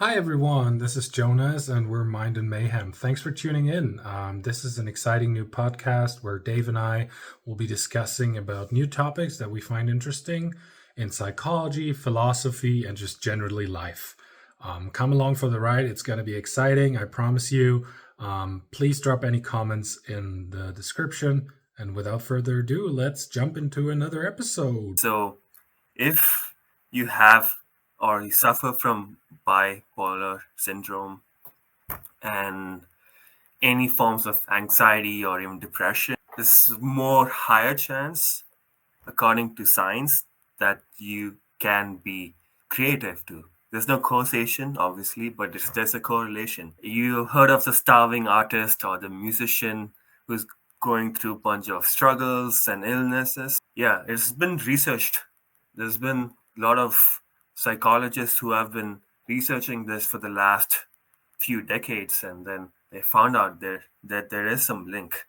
Hi everyone, this is Jonas and we're Mind and Mayhem. Thanks for tuning in. This is an exciting new podcast where Dave and I will be discussing about new topics that we find interesting in psychology, philosophy, and just generally life. Come along for the ride. It's going to be exciting, I promise you. Please drop any comments in the description. And without further ado, let's jump into another episode. So, if you have or you suffer from bipolar syndrome and any forms of anxiety or even depression, there's more higher chance, according to science, that you can be creative too. There's no causation, obviously, but there's a correlation. You heard of the starving artist or the musician who's going through a bunch of struggles and illnesses? Yeah, it's been researched. There's been a lot of psychologists who have been researching this for the last few decades, and then they found out that there is some link.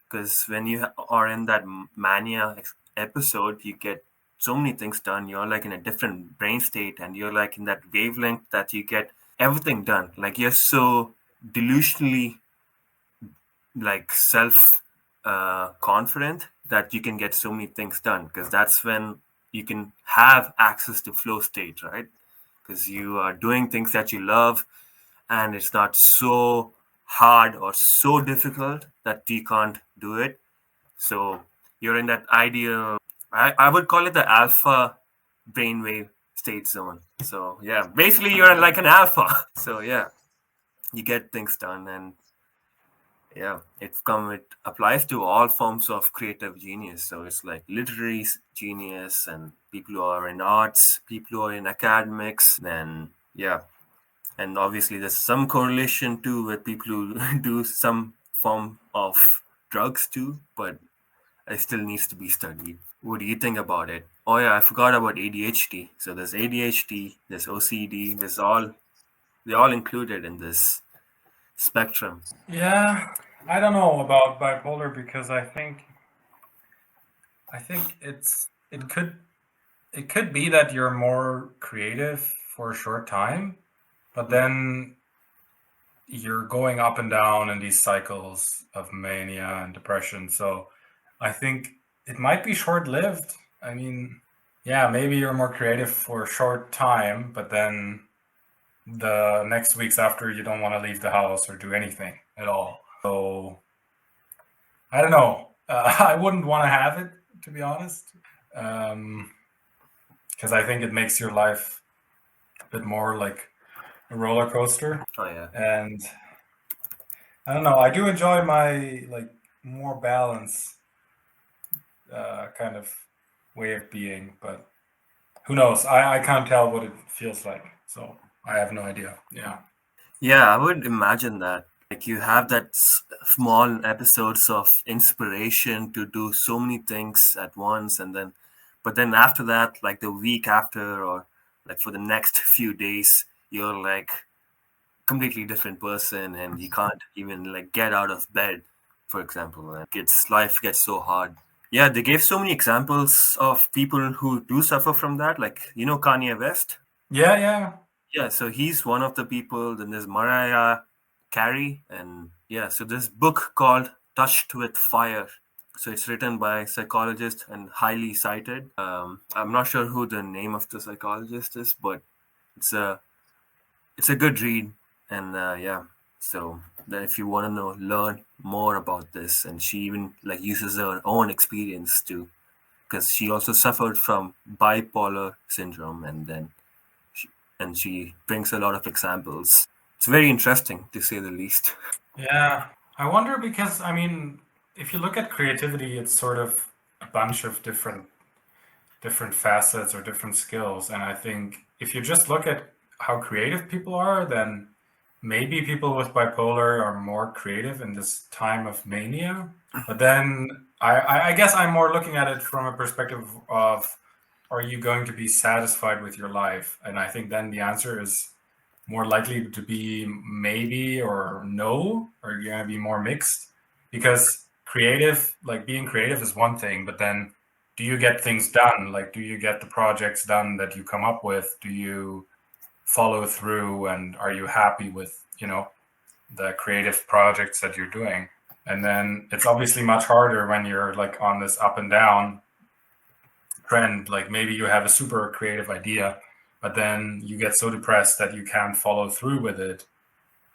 Because when you are in that mania episode, you get so many things done. You're like in a different brain state, and you're like in that wavelength that you get everything done. Like you're so delusionally like self confident that you can get so many things done, because that's when you can have access to flow state, right? Because you are doing things that you love, and it's not so hard or so difficult that you can't do it. So you're in that ideal, I would call it the alpha brainwave state zone. So yeah, basically you're like an alpha. So yeah, you get things done, and yeah, it applies to all forms of creative genius. So it's like literary genius and people who are in arts, people who are in academics, then yeah. And obviously there's some correlation too with people who do some form of drugs too, but it still needs to be studied. What do you think about it? Oh yeah, I forgot about ADHD. So there's ADHD, there's OCD, they're all included in this spectrum. Yeah, I don't know about bipolar because I think it could be that you're more creative for a short time, but then you're going up and down in these cycles of mania and depression. So I think it might be short-lived. I mean, yeah, maybe you're more creative for a short time, but then the next weeks after you don't want to leave the house or do anything at all. So I don't know. I wouldn't want to have it, to be honest, because I think it makes your life a bit more like a roller coaster. Oh yeah. And I don't know. I do enjoy my like more balance kind of way of being, but who knows? I can't tell what it feels like, so I have no idea. Yeah. Yeah, I would imagine that. Like you have that small episodes of inspiration to do so many things at once, and but then after that, like the week after, or like for the next few days, you're like completely different person, and you can't even like get out of bed, for example. And life gets so hard. Yeah, they gave so many examples of people who do suffer from that. Like Kanye West. Yeah, yeah. Yeah, so he's one of the people. Then there's Mariah Carey, and yeah, so this book called Touched with Fire. So it's written by psychologist and highly cited. I'm not sure who the name of the psychologist is, but it's a it's a good read, and yeah. So then, if you want to learn more about this, and she even like uses her own experience too, because she also suffered from bipolar syndrome, and she brings a lot of examples. It's very interesting to say the least. Yeah. I wonder because I mean, if you look at creativity, it's sort of a bunch of different facets or different skills. And I think if you just look at how creative people are, then maybe people with bipolar are more creative in this time of mania. But then I guess I'm more looking at it from a perspective of, are you going to be satisfied with your life? And I think then the answer is more likely to be maybe or no, or you're going to be more mixed, because creative, like being creative is one thing, but then do you get things done? Like, do you get the projects done that you come up with? Do you follow through, and are you happy with, the creative projects that you're doing? And then it's obviously much harder when you're like on this up and down trend. Like maybe you have a super creative idea, but then you get so depressed that you can't follow through with it.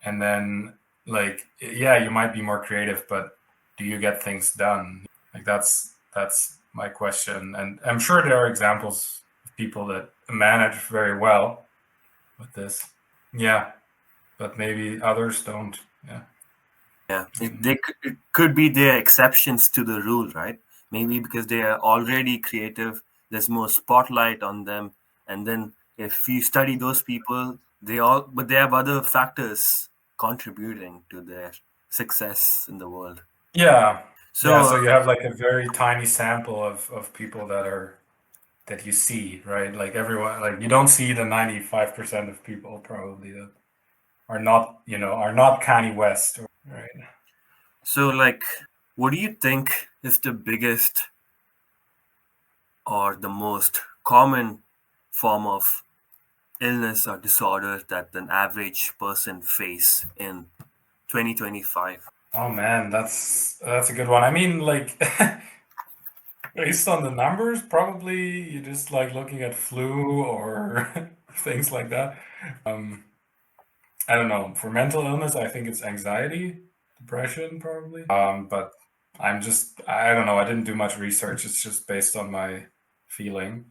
And then, like, yeah, you might be more creative, but do you get things done? Like that's my question. And I'm sure there are examples of people that manage very well with this. Yeah, but maybe others don't. Yeah. Yeah, it could be their exceptions to the rule, right? Maybe because they are already creative, there's more spotlight on them, and then if you study those people, but they have other factors contributing to their success in the world. Yeah. Yeah, So so you have like a very tiny sample of people that you see, right? Like everyone, like you don't see the 95% of people probably that are not, are not Kanye West, right? so like, what do you think is the biggest or the most common form of illness or disorder that an average person face in 2025? Oh man, that's a good one. I mean, like based on the numbers, probably you just like looking at flu or things like that. Um, I don't know. For mental illness, I think it's anxiety, depression, probably. But I don't know. I didn't do much research. It's just based on my feeling.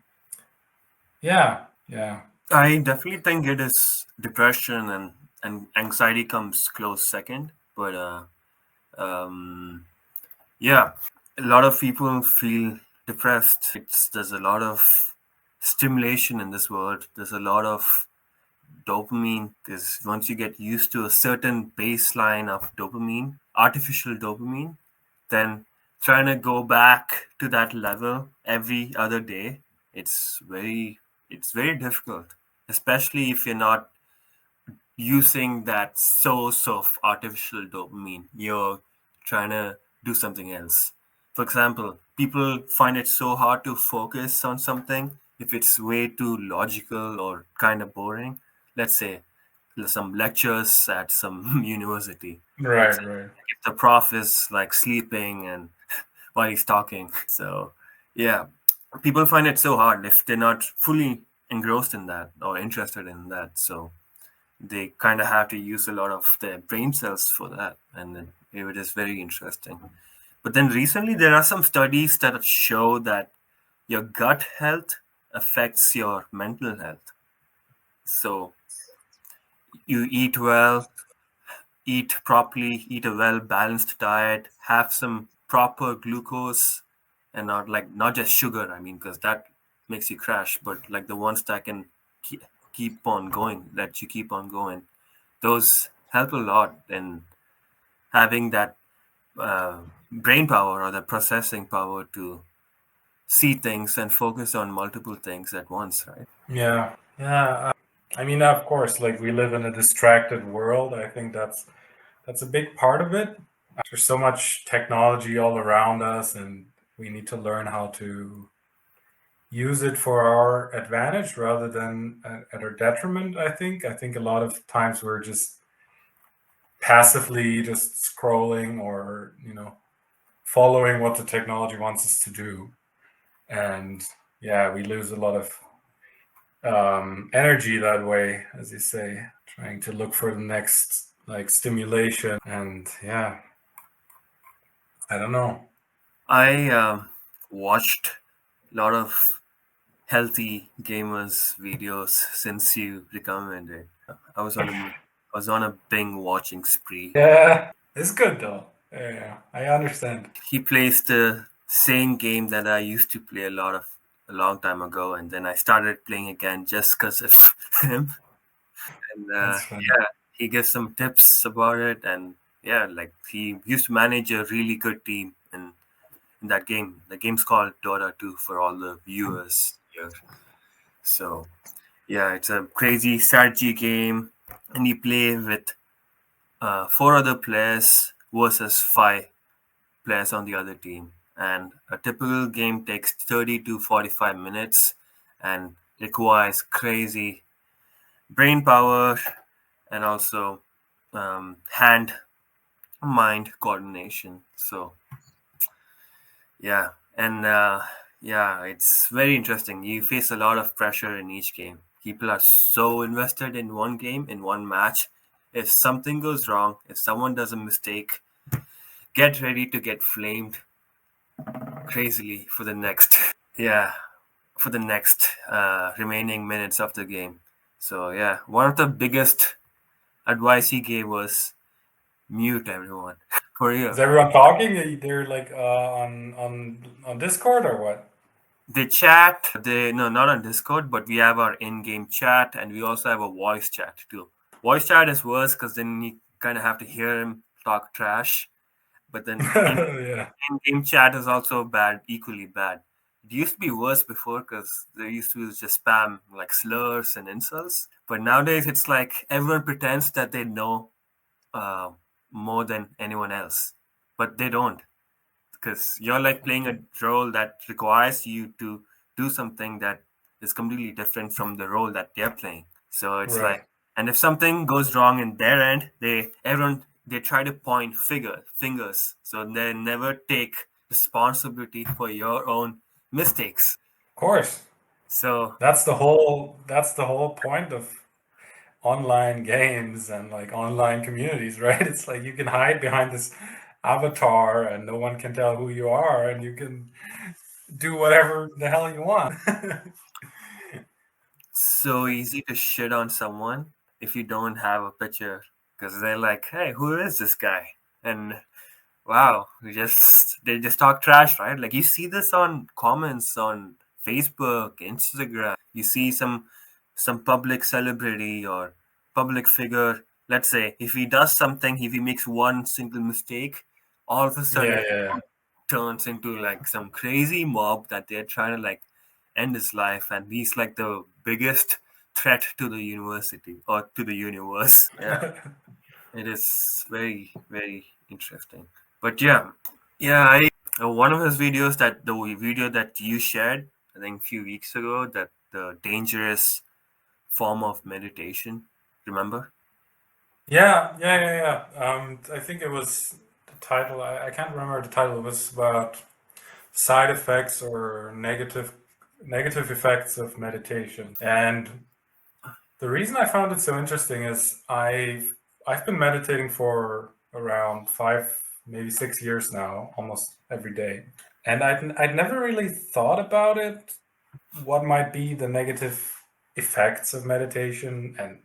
Yeah, yeah. I definitely think it is depression, and anxiety comes close second. But um, yeah, a lot of people feel depressed. There's a lot of stimulation in this world. There's a lot of dopamine because once you get used to a certain baseline of dopamine, artificial dopamine, then trying to go back to that level every other day, it's very difficult, especially if you're not using that source of artificial dopamine. You're trying to do something else. For example, people find it so hard to focus on something if it's way too logical or kind of boring. Let's say some lectures at some university. It's Right, right. like if the prof is like sleeping and while he's talking. So yeah, people find it so hard if they're not fully engrossed in that or interested in that. So they kind of have to use a lot of their brain cells for that, and it is very interesting. But then recently, there are some studies that show that your gut health affects your mental health. So you eat well, eat properly, eat a well balanced diet, have some proper glucose, and not just sugar. I mean, because that makes you crash, but like the ones that can keep on going, let you keep on going. Those help a lot in having that brain power or the processing power to see things and focus on multiple things at once, right? Yeah, yeah. I mean, of course, like we live in a distracted world. I think that's a big part of it. There's so much technology all around us, and we need to learn how to use it for our advantage rather than at our detriment. I think a lot of times we're just passively just scrolling or following what the technology wants us to do, and yeah, we lose a lot of energy that way, as you say, trying to look for the next like stimulation. And yeah, I don't know. I watched a lot of healthy gamers videos since you recommended. I was on a Bing watching spree. Yeah, it's good though. Yeah, I understand. He plays the same game that I used to play a long time ago, and then I started playing again just because of him. And That's funny. yeah, he gives some tips about it, and yeah, like he used to manage a really good team in that game. The game's called Dota 2 for all the viewers here. So yeah, it's a crazy strategy game, and you play with four other players versus five players on the other team. And a typical game takes 30 to 45 minutes and requires crazy brain power, and also hand mind coordination. So yeah, and yeah, it's very interesting. You face a lot of pressure in each game. People are so invested in one game, in one match. If something goes wrong, if someone does a mistake, get ready to get flamed crazily for the next yeah, for the next remaining minutes of the game. So yeah, one of the biggest advice he gave was mute everyone for Is real. everyone talking? They're like on Discord or what? They chat. They no, not on Discord, but we have our in-game chat, and we also have a voice chat too. Voice chat is worse because then you kind of have to hear him talk trash. But then Yeah. in-game chat is also bad, equally bad. It used to be worse before because they used to just spam like slurs and insults. But nowadays it's like everyone pretends that they know uh, more than anyone else, but they don't, because you're like playing a role that requires you to do something that is completely different from the role that they're playing. So it's like, Right. and if something goes wrong in their end, they try to point fingers, so they never take responsibility for your own mistakes. Of course. So That's the whole point of online games and like online communities, right? It's like you can hide behind this avatar and no one can tell who you are and you can do whatever the hell you want. so easy to shit on someone if you don't have a picture, because they're like, hey, who is this guy? And wow, they just talk trash, right? Like you see this on comments on Facebook, Instagram. You see some public celebrity or public figure. Let's say if he does something, if he makes one single mistake, all of a sudden Yeah, it yeah, turns into like some crazy mob that they're trying to like end his life, and he's like the biggest threat to the university or to the universe. Yeah, yeah. it is very, very interesting. But yeah, yeah, I one of his videos, that the video that you shared, I think a few weeks ago, that the dangerous form of meditation. Remember? Yeah, yeah, yeah, yeah. I think it was the title. I can't remember the title. It was about side effects or negative effects of meditation. And the reason I found it so interesting is I've been meditating for around 5, maybe 6 years now, almost every day. And I'd never really thought about it, what might be the negative effects of meditation. And,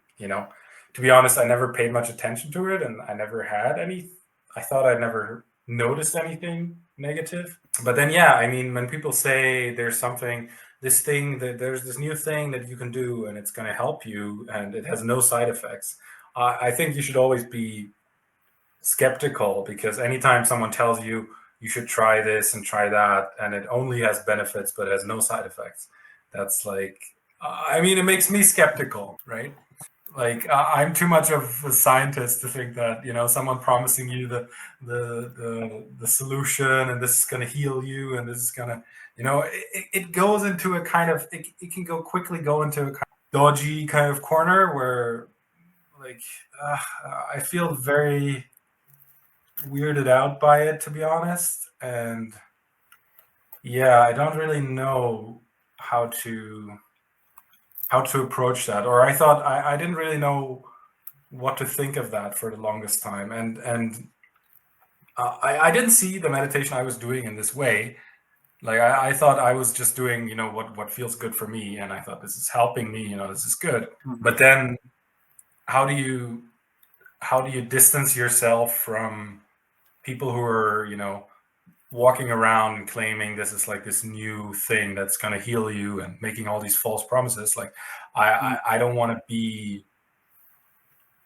to be honest, I never paid much attention to it and I never had any, I thought I'd never noticed anything negative. But then, yeah, I mean, when people say there's this new thing that you can do and it's going to help you and it has no side effects, I think you should always be skeptical, because anytime someone tells you you should try this and try that and it only has benefits but has no side effects, that's like, I mean, it makes me skeptical, right? Like, I'm too much of a scientist to think that, someone promising you the solution and this is going to heal you and this is going to, it goes into a kind of, it can go into a kind of dodgy kind of corner where, like, uh, I feel very weirded out by it, to be honest. And yeah, I don't really know how to approach that. Or I thought I didn't really know what to think of that for the longest time. And I didn't see the meditation I was doing in this way. Like, I thought I was just doing, what feels good for me, and I thought this is helping me, this is good. Mhm. But then how do you distance yourself from people who are, walking around and claiming this is like this new thing that's going to heal you and making all these false promises? Like, I don't want to be,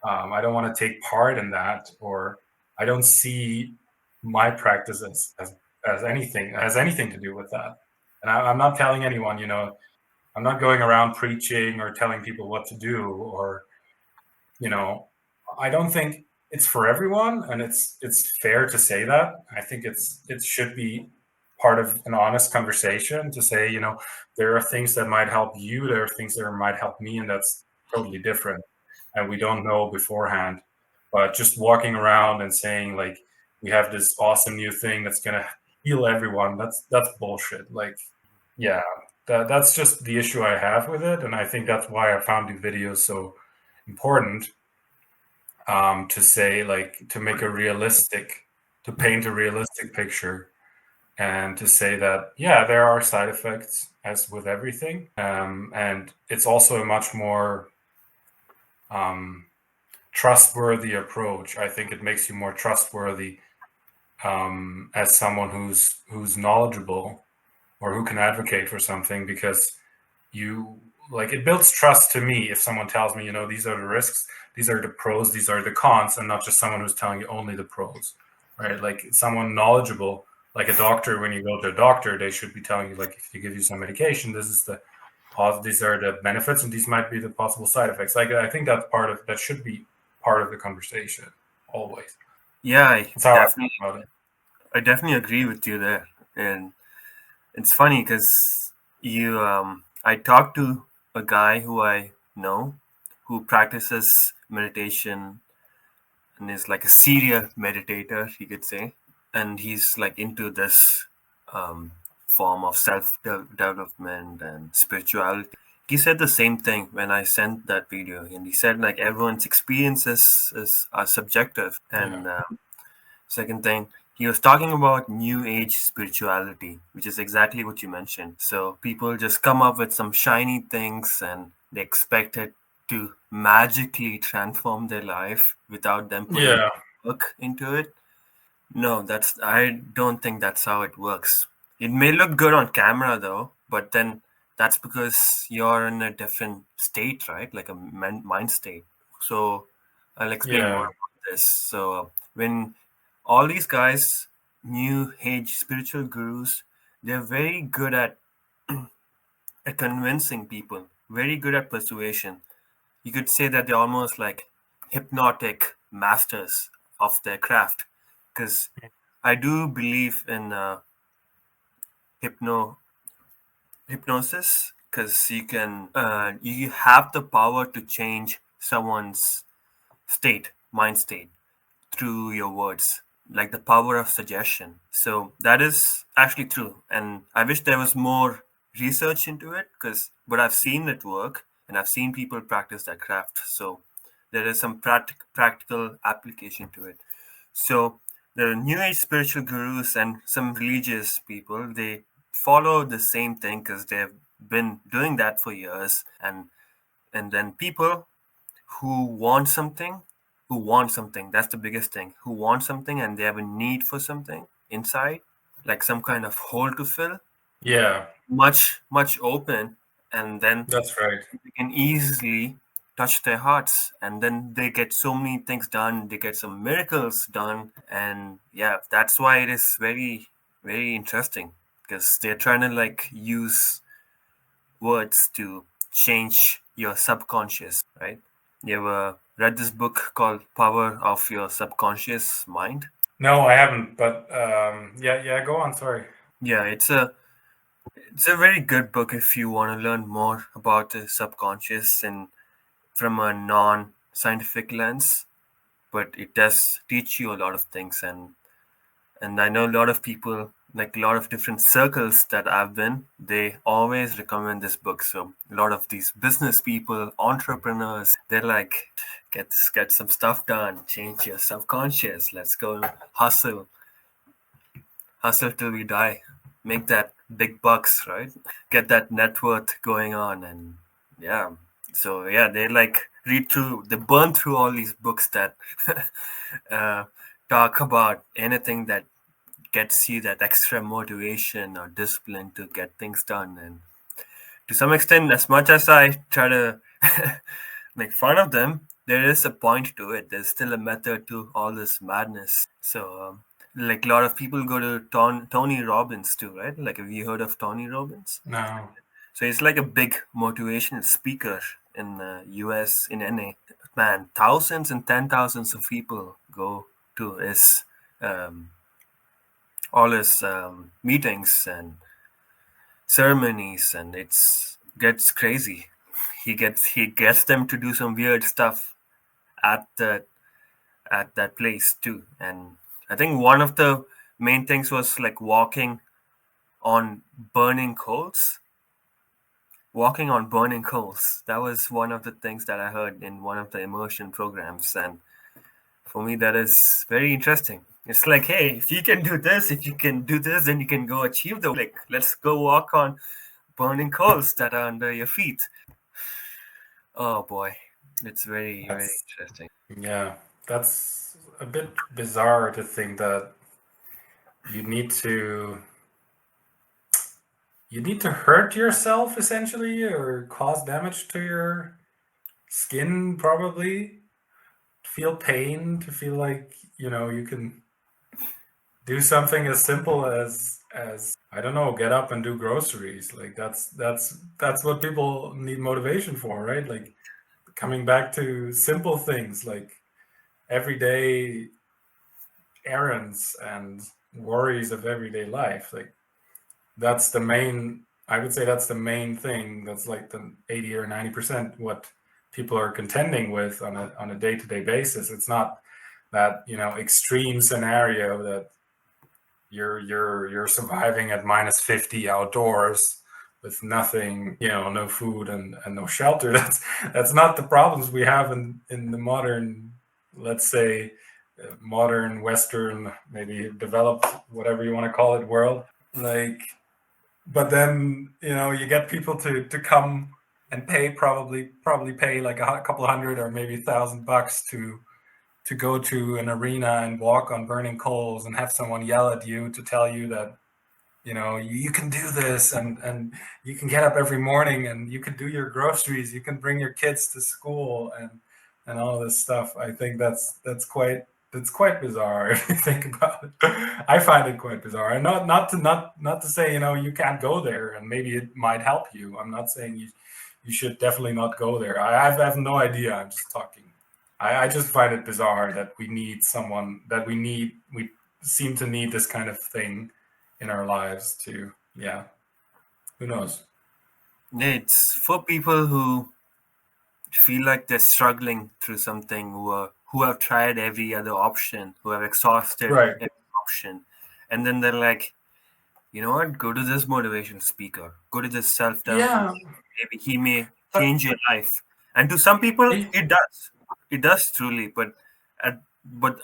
I don't want to take part in that, or I don't see my practice as anything has anything to do with that. And I'm not telling anyone, I'm not going around preaching or telling people what to do, or, you know, I don't think it's for everyone, and it's fair to say that. I think it should be part of an honest conversation to say, there are things that might help you, there are things that might help me, and that's totally different, and we don't know beforehand. But just walking around and saying like we have this awesome new thing that's gonna heal everyone, that's bullshit. Like, yeah, that's just the issue I have with it, and I think that's why I found the videos so important, to say like to make a realistic, to paint a realistic picture, and to say that yeah, there are side effects as with everything, and it's also a much more trustworthy approach. I think it makes you more trustworthy, as someone who's knowledgeable or who can advocate for something, because you like it builds trust to me if someone tells me, these are the risks, these are the pros, these are the cons, and not just someone who's telling you only the pros, right? Like someone knowledgeable, like a doctor. When you go to a doctor, they should be telling you, like, if you give you some medication, these are the benefits and these might be the possible side effects. Like, I think that should be part of the conversation always. Yeah, I That's how I definitely, think about it. I definitely agree with you there. And it's funny because I talked to a guy who I know who practices meditation and is like a serial meditator, you could say. And he's like into this form of self-development and spirituality. He said the same thing when I sent that video, and he said like everyone's experiences are subjective. And Yeah. second thing, he was talking about new age spirituality, which is exactly what you mentioned. So people just come up with some shiny things and they expect it to magically transform their life without them putting Yeah. work into it. No, I don't think that's how it works. It may look good on camera though, but then that's because you're in a different state, right? Like a mind state. So I'll explain more Yeah. about this. So when all these guys, new age spiritual gurus, they're very good at convincing people, very good at persuasion. You could say that they're almost like hypnotic masters of their craft, because I do believe in hypno hypnosis, because you have the power to change someone's mind state through your words, like the power of suggestion. So that is actually true, and I wish there was more research into it, because but I've seen it work and I've seen people practice that craft. So there is some practical application to it. So the new age spiritual gurus and some religious people, they follow the same thing because they've been doing that for years. And then people who want something, that's the biggest thing, who want something and they have a need for something inside, like some kind of hole to fill, Yeah. much open, and then That's right. they can easily touch their hearts, and then they get so many things done, they get some miracles done. And yeah, that's why it is very, very interesting, because they're trying to like use words to change your subconscious, right? You ever read this book called Power of Your Subconscious Mind? No, I haven't, but yeah, go on. Sorry. Yeah, it's a very good book if you want to learn more about the subconscious and from a non-scientific lens, but it does teach you a lot of things. And I know a lot of people, like a lot of different circles that I've been, they always recommend this book. So a lot of these business people, entrepreneurs, they're like, get some stuff done, change your subconscious, let's go hustle, hustle till we die, make that big bucks, right? Get that net worth going on. And yeah, so yeah, they like they burn through all these books that uh, talk about anything that gets you that extra motivation or discipline to get things done. And to some extent, as much as I try to make fun of them, there is a point to it. There's still a method to all this madness. So like a lot of people go to Tony Robbins too, right? Like, have you heard of Tony Robbins? No. So he's like a big motivational speaker in the US, in NA. Man, thousands and 10,000s of people go to his um, all his meetings and ceremonies, and it's gets crazy. he gets them to do some weird stuff at that place too. And I think one of the main things was like walking on burning coals. Walking on burning coals. That was one of the things that I heard in one of the immersion programs. And for me, that is very interesting. It's like, hey, if you can do this, if you can do this, then you can go achieve the, like, let's go walk on burning coals that are under your feet. Oh boy, it's very, very That's interesting. yeah, that's a bit bizarre to think that you need to hurt yourself essentially, or cause damage to your skin, probably feel pain, to feel like, you can do something as simple as I don't know, get up and do groceries. Like that's what people need motivation for, right? Like coming back to simple things like everyday errands and worries of everyday life. Like that's the main, I would say that's the main thing. That's like the 80 or 90% what people are contending with on a day-to-day basis. It's not that, extreme scenario that you're surviving at -50 outdoors with nothing, no food and no shelter. That's not the problems we have in the modern, let's say, modern Western, maybe developed, whatever you want to call it, world. Like, but then you get people to come and pay, probably pay like a couple hundred or maybe $1,000 to go to an arena and walk on burning coals and have someone yell at you to tell you that you can do this, and you can get up every morning and you can do your groceries, you can bring your kids to school and all this stuff. I think that's quite bizarre if you think about it. I find it quite bizarre, and not to say you can't go there and maybe it might help you. I'm not saying you should definitely not go there. I have no idea. I'm just talking. I just find it bizarre that we need someone, that we seem to need this kind of thing in our lives to, yeah, who knows? It's for people who feel like they're struggling through something, who have tried every other option, who have exhausted Right. every option, and then they're like, you know what? Go to this motivation speaker. Go to this self-development. Yeah, Maybe he may but change your life. And to some people, y- it does. It does truly. But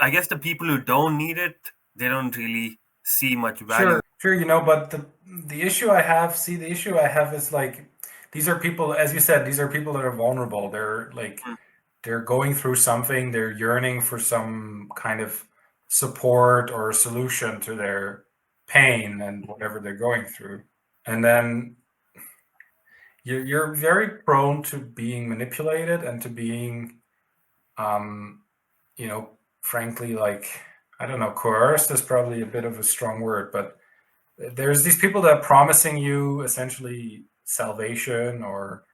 I guess the people who don't need it, they don't really see much value. sure, but the issue I have, the issue I have is like, these are people, as you said, these are people that are vulnerable. They're like, Mm. they're going through something, they're yearning for some kind of support or solution to their pain and whatever they're going through. And then you're very prone to being manipulated and to being, um, frankly, like, I don't know, coerced is probably a bit of a strong word, but there's these people that are promising you essentially salvation, or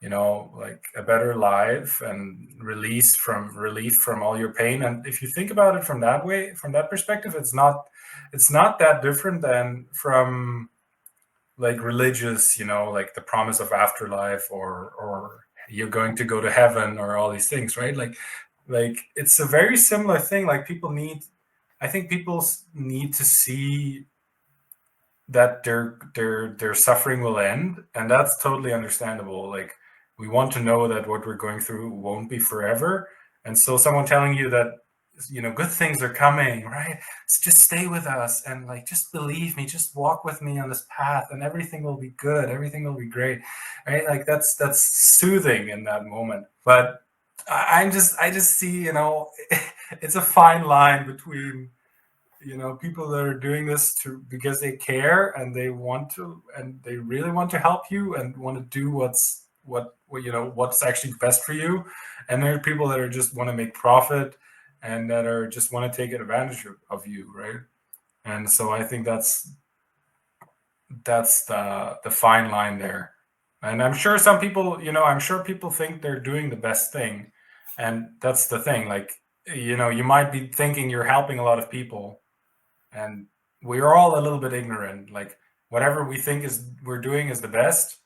like a better life and relief from all your pain. And if you think about it from that way, from that perspective, it's not that different than from like religious, like the promise of afterlife, or you're going to go to heaven, or all these things, right? Like it's a very similar thing. Like I think people need to see that their suffering will end, and that's totally understandable. Like we want to know that what we're going through won't be forever, and so someone telling you that good things are coming, right? So just stay with us, and like just believe me, just walk with me on this path, and everything will be good, everything will be great, right? Like that's soothing in that moment. But I just see, it's a fine line between people that are doing this because they care and they want to, and they really want to help you and want to do what's actually best for you, and there are people that are just want to make profit and that are just want to take advantage of you, right? And so I think that's the fine line there. And I'm sure some people, I'm sure people think they're doing the best thing, and that's the thing. Like, you might be thinking you're helping a lot of people, and we're all a little bit ignorant. Like whatever we think is we're doing is the best,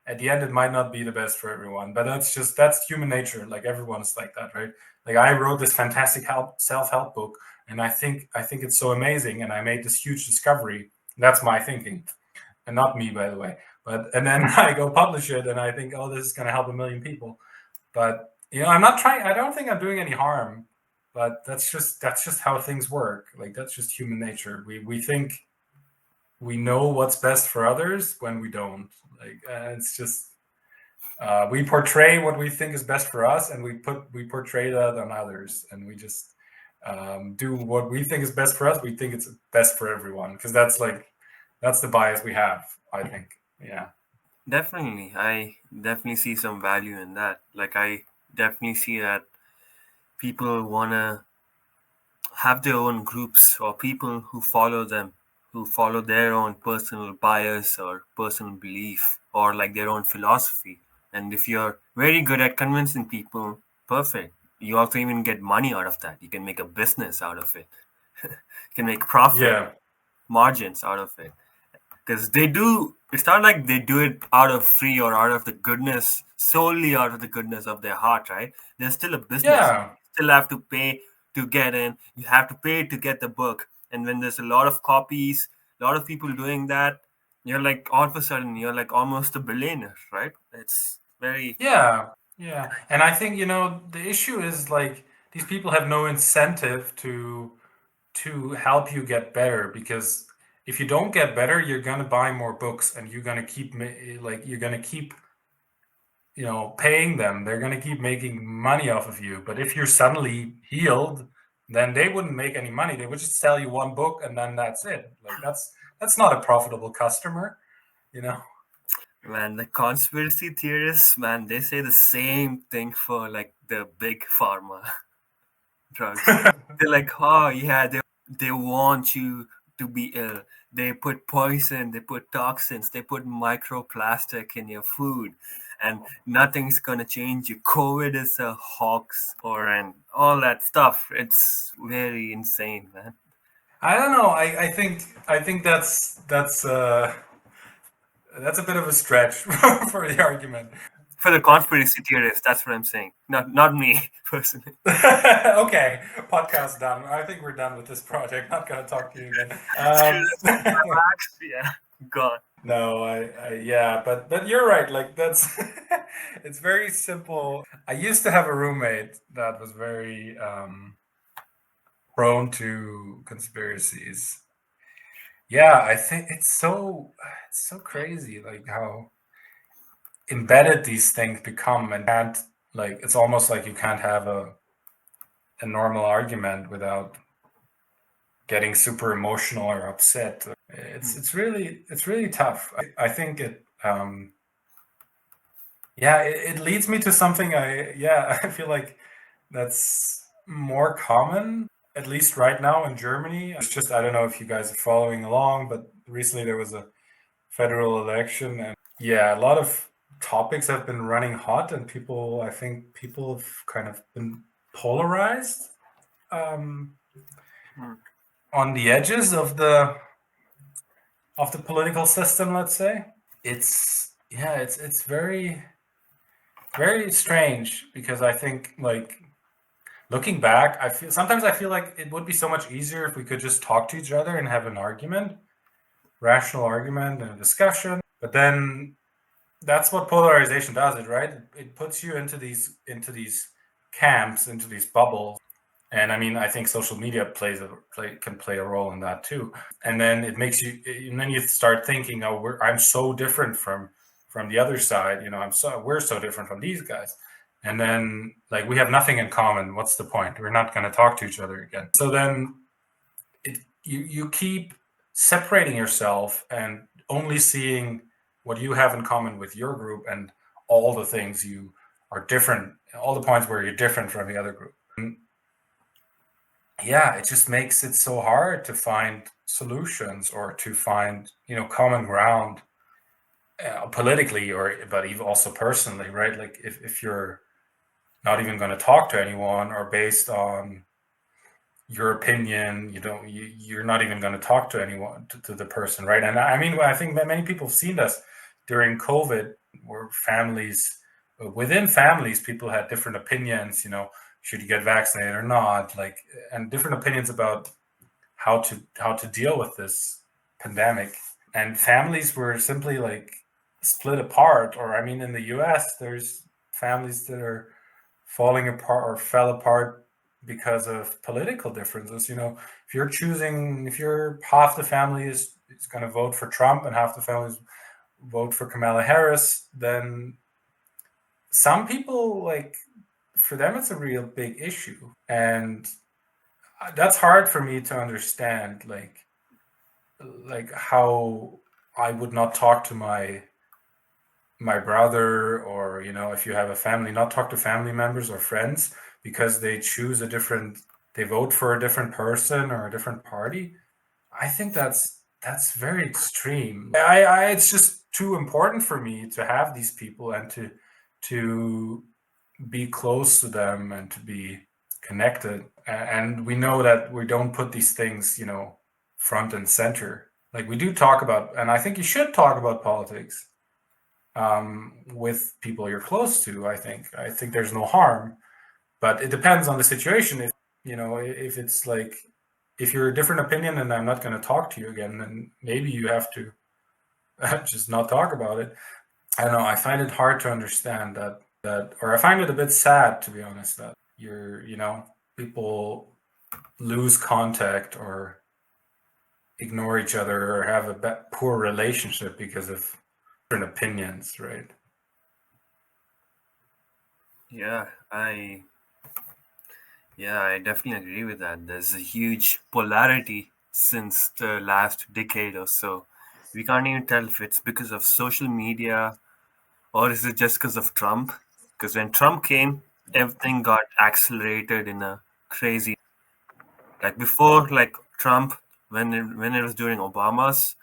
at the end it might not be the best for everyone. But that's human nature. Like everyone's like that, right? Like I wrote this fantastic self-help book, and I think it's so amazing, and I made this huge discovery. That's my thinking, and not me, by the way. But and then I go publish it, and I think, oh, this is going to help a million people. But I'm not trying. I don't think I'm doing any harm. But that's just how things work. Like that's just human nature. We think we know what's best for others when we don't. Like it's just we portray what we think is best for us, and we portray that on others, and we just do what we think is best for us. We think it's best for everyone because that's the bias we have, I think. Yeah. Definitely. I definitely see some value in that. Like, I definitely see that people want to have their own groups or people who follow them, who follow their own personal bias or personal belief or like their own philosophy. And if you're very good at convincing people, perfect. You also even get money out of that. You can make a business out of it. You can make profit Yeah. margins out of it. Because it's not like they do it out of free or out of the goodness, solely out of the goodness of their heart, right? There's still a business. Yeah. You still have to pay to get in. You have to pay to get the book. And when there's a lot of copies, a lot of people doing that, you're like, all of a sudden, you're like almost a billionaire, right? It's very... Yeah. Yeah. And I think, the issue is like these people have no incentive to help you get better, because if you don't get better, you're going to buy more books, and you're going to keep paying them. They're going to keep making money off of you. But if you're suddenly healed, then they wouldn't make any money. They would just sell you one book, and then that's it. Like that's not a profitable customer, Man, the conspiracy theorists, man, they say the same thing for like the big pharma drugs. They're like, oh yeah, they want you to be ill. They put poison, they put toxins, they put microplastic in your food, and nothing's gonna change you. COVID is a hoax, and all that stuff. It's very insane, man. I don't know. I think that's a bit of a stretch for the argument. For the conspiracy theorists, that's what I'm saying. Not me personally. Okay, podcast done. I think we're done with this project. Not gonna talk to you again. Yeah, gone. No, yeah, but you're right. Like that's it's very simple. I used to have a roommate that was very prone to conspiracies. Yeah, I think it's so crazy, like how embedded these things become, and can't like it's almost like you can't have a normal argument without getting super emotional or upset. It's really tough. I think it it leads me to something I feel like that's more common, at least right now in Germany. It's just, I don't know if you guys are following along, but recently there was a federal election, and a lot of topics have been running hot, and I think people have kind of been polarized on the edges of the political system, let's say. It's very, very strange, because I think, like, looking back, sometimes I feel like it would be so much easier if we could just talk to each other and have an argument, rational argument and a discussion. But then that's what polarization does, right? It puts you into these camps, into these bubbles. And I mean, I think social media can play a role in that too. And then it makes you, and then you start thinking, oh, I'm so different from the other side. We're so different from these guys. And then, like, we have nothing in common. What's the point? We're not going to talk to each other again. So then you keep separating yourself and only seeing what you have in common with your group, and all the things you are different, all the points where you're different from the other group. And it just makes it so hard to find solutions, or to find, common ground politically, but even also personally, right? Like if you're not even going to talk to anyone, or based on your opinion, you're not even going to talk to anyone, to the person, right? And I mean, I think that many people have seen this during COVID, where within families, people had different opinions, should you get vaccinated or not, like, and different opinions about how to deal with this pandemic. And families were simply like split apart. Or I mean, in the US, there's families that are falling apart or fell apart because of political differences. If you're half the family is going to vote for Trump and half the family vote for Kamala Harris, then some people, like, for them it's a real big issue. And that's hard for me to understand, like how I would not talk to my brother, or if you have a family, not talk to family members or friends because they vote for a different person or a different party. I think that's very extreme. It's just too important for me to have these people and to be close to them and to be connected. And we know that we don't put these things, front and center. Like, we do talk about, and I think you should talk about politics with people you're close to. I think there's no harm, but it depends on the situation. If it's like, if you're a different opinion and I'm not going to talk to you again, then maybe you have to just not talk about it. I don't know. I find it hard to understand that, or I find it a bit sad, to be honest, that people lose contact or ignore each other or have a poor relationship because of different opinions, right? Yeah, I definitely agree with that. There's a huge polarity since the last decade or so. We can't even tell if it's because of social media or is it just because of Trump? Because when Trump came, everything got accelerated in a crazy. Like before, like Trump, when it was during Obama's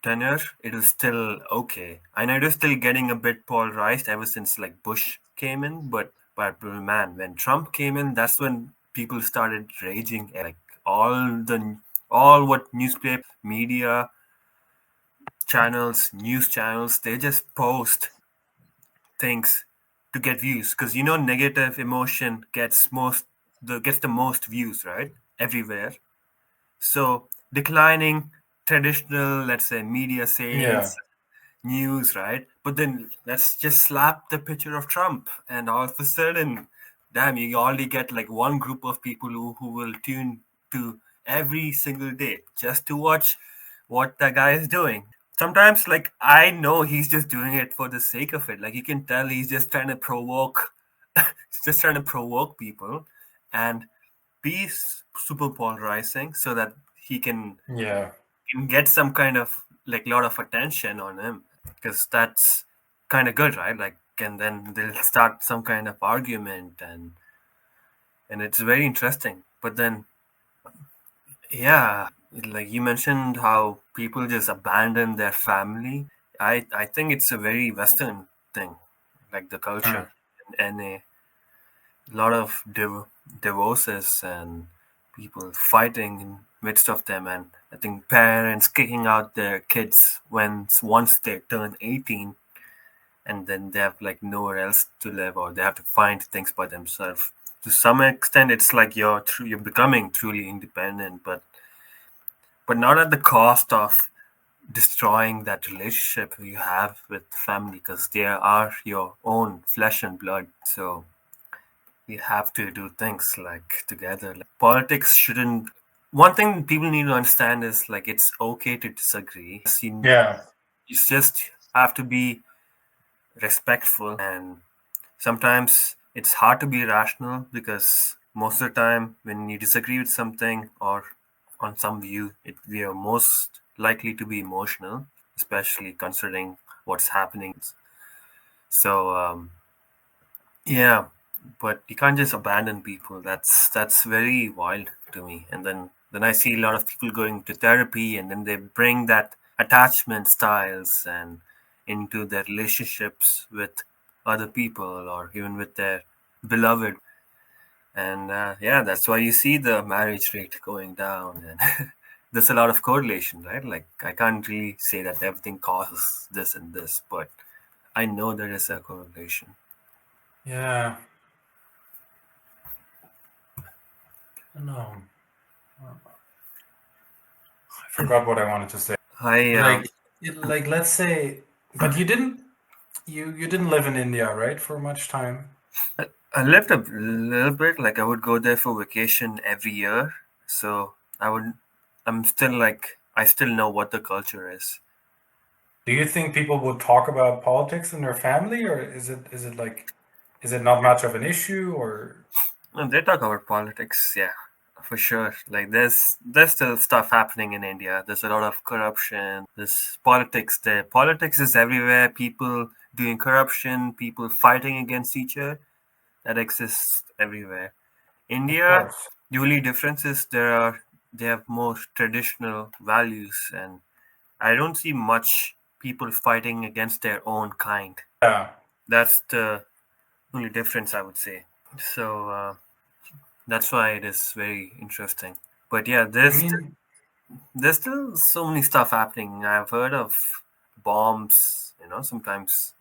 tenure, it was still okay. I know it was still getting a bit polarized ever since like Bush came in, but man, when Trump came in, that's when people started raging. Like all what newspaper, media channels, news channels, they just post things to get views, because negative emotion gets the most views, right? Everywhere. So declining traditional, let's say, media sayings, news, right? But then let's just slap the picture of Trump, and all of a sudden, damn, you only get like one group of people who will tune to every single day just to watch what the guy is doing. Sometimes, like, I know he's just doing it for the sake of it. Like, you can tell he's just trying to provoke, he's just trying to provoke people and be super polarizing so that he can get some kind of like lot of attention on him, because that's kind of good, right? Like, and then they'll start some kind of argument, and it's very interesting. But then, yeah, like you mentioned how people just abandon their family. I think it's a very Western thing, like the culture, and a lot of divorces and people fighting in midst of them, and I think parents kicking out their kids once they turn 18, and then they have like nowhere else to live, or they have to find things by themselves. To some extent, it's like you're becoming truly independent, but not at the cost of destroying that relationship you have with family, because they are your own flesh and blood. So we have to do things like together. Like, politics shouldn't. One thing people need to understand is like it's okay to disagree. You just have to be respectful, and sometimes it's hard to be rational, because most of the time when you disagree with something or on some view, we are most likely to be emotional, especially considering what's happening. So yeah, but you can't just abandon people. That's very wild to me. And then I see a lot of people going to therapy, and then they bring that attachment styles and into their relationships with other people or even with their beloved. And yeah, that's why you see the marriage rate going down and there's a lot of correlation, right? Like I can't really say that everything causes this and this, but I know there is a correlation. Yeah. No. I forgot what I wanted to say. Like let's say, but you didn't live in India, right, for much time? I lived a little bit. Like I would go there for vacation every year, so I'm still like I still know what the culture is. Do you think people would talk about politics in their family, or is it not much of an issue, or And they talk about politics, yeah, for sure. Like there's still stuff happening in India. There's a lot of corruption. There's politics there. Politics is everywhere. People doing corruption. People fighting against each other. That exists everywhere. of India, course? the only difference is they have more traditional values, and I don't see much people fighting against their own kind. Yeah. That's the only difference I would say. So that's why it is very interesting. But yeah, I mean, there's still so many stuff happening. I've heard of bombs, sometimes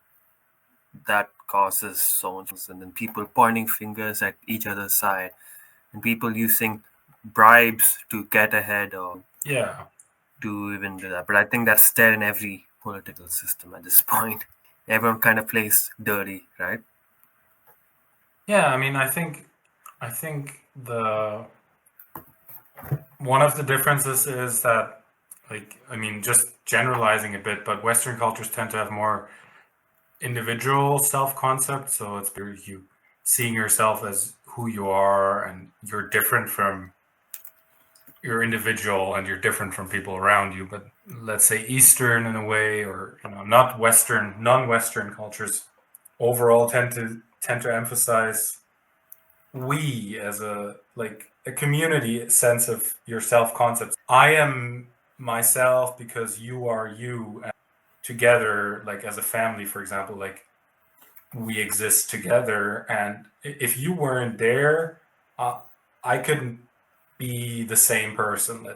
that causes so much, and then people pointing fingers at each other's side, and people using bribes to get ahead or yeah. to even do that. But I think that's there in every political system at this point. Everyone kind of plays dirty, right? Yeah, I mean, I think the one of the differences is that, like, I mean, just generalizing a bit, but Western cultures tend to have more individual self-concept. So it's you seeing yourself as who you are, and you're different from you're individual, and you're different from people around you. But let's say Eastern in a way, or not Western, non-Western cultures overall tend to emphasize we as a community sense of your self-concept. I am myself because you are you, and together, like as a family, for example, like we exist together. And if you weren't there, I couldn't be the same person.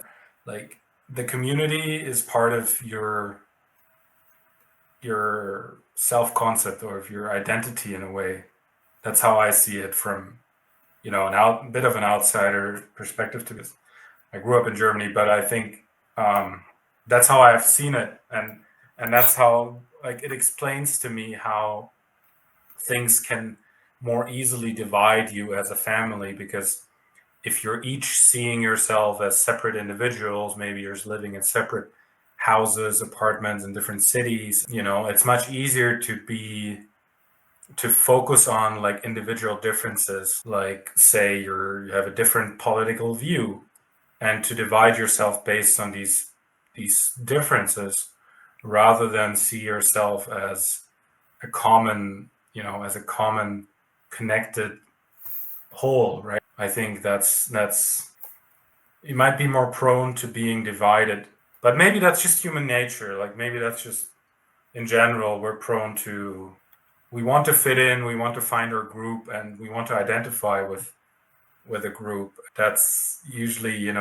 Like the community is part of your self-concept, or of your identity in a way. That's how I see it from bit of an outsider perspective to this. I grew up in Germany, but I think that's how I've seen it, and that's how, like, it explains to me how things can more easily divide you as a family, because if you're each seeing yourself as separate individuals, maybe you're living in separate houses, apartments in different cities, it's much easier to focus on like individual differences, like say you have a different political view, and to divide yourself based on these differences, rather than see yourself as a common, as a common connected whole, right? I think that's it might be more prone to being divided, but maybe that's just human nature. Like maybe that's just in general we're prone to, we want to fit in, we want to find our group, and we want to identify with a group that's usually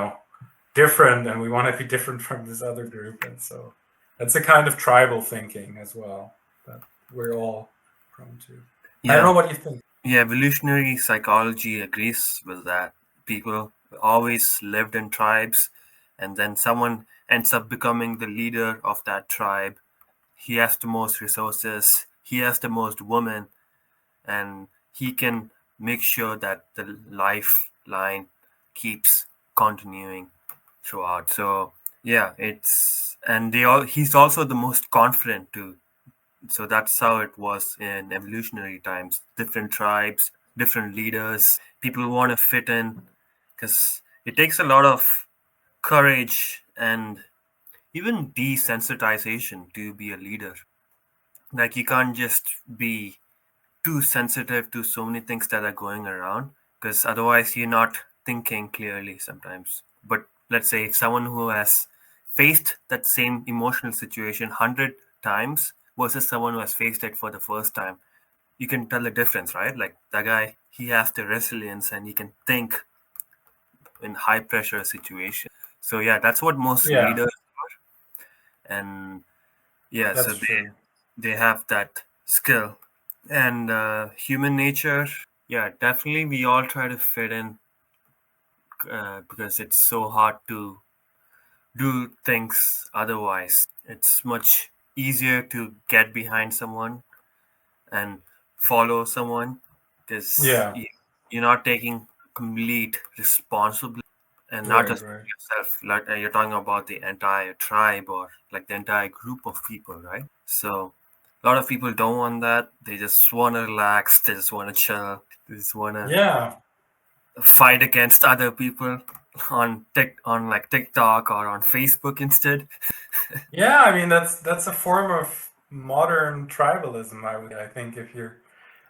different, and we want to be different from this other group. And so that's a kind of tribal thinking as well that we're all prone to. I don't Yeah, know what you think. yeah. Evolutionary psychology agrees with that. People always lived in tribes, and then someone ends up becoming the leader of that tribe. He has the most resources. He has the most women, and he can make sure that the lifeline keeps continuing throughout. So yeah, it's and he's also the most confident too. So that's how it was in evolutionary times. Different tribes, different leaders. People want to fit in because it takes a lot of courage and even desensitization to be a leader. Like you can't just be too sensitive to so many things that are going around because otherwise you're not thinking clearly sometimes. But let's say if someone who has faced that same emotional situation 100 times versus someone who has faced it for the first time, you can tell the difference, right? Like that guy, he has the resilience and he can think in high pressure situation. So yeah, that's what most Yeah, leaders are. And yeah, so that's true. they have that skill. And human nature, yeah, definitely we all try to fit in because it's so hard to do things otherwise. It's much easier to get behind someone and follow someone because Yeah, you're not taking complete responsibility, and not right, just right. yourself. Like you're talking about the entire tribe or like the entire group of people, right? So a lot of people don't want that. They just want to relax. They just want to chill. They just want to Yeah, fight against other people on like TikTok or on Facebook instead. yeah. I mean, that's a form of modern tribalism. I think if you're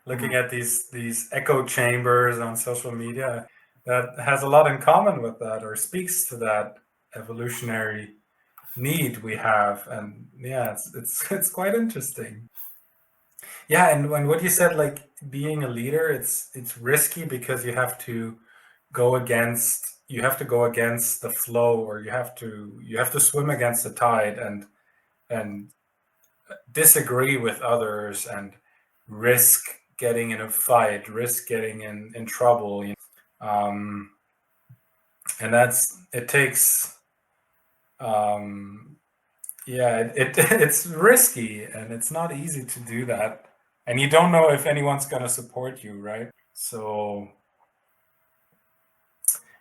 looking Mhm. at these echo chambers on social media, that has a lot in common with that, or speaks to that evolutionary need we have. And yeah, it's quite interesting. Yeah, and when what you said, like being a leader, it's risky because you have to go against the flow, or you have to swim against the tide and disagree with others and risk getting in a fight, risk getting in trouble. Um, and it takes um, yeah, it's risky and it's not easy to do that. And you don't know if anyone's gonna support you, right? So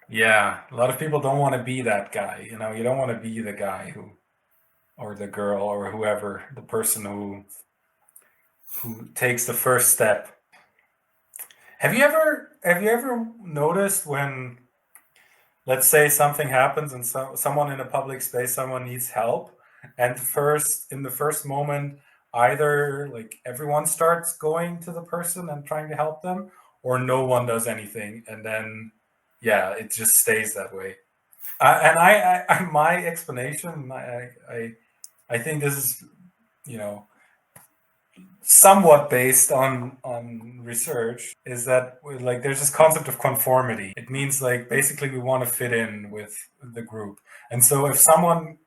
yeah, a lot of people don't want to be that guy. You don't want to be the guy who, or the girl, or whoever, the person who takes the first step. Have you ever noticed when, let's say, something happens and someone in a public space, someone needs help, and first in the first moment, either like everyone starts going to the person and trying to help them, or no one does anything, and then yeah, it just stays that way. And my explanation, I think this is, you know, somewhat based on research, is that like there's this concept of conformity. It means like basically we want to fit in with the group, and so if someone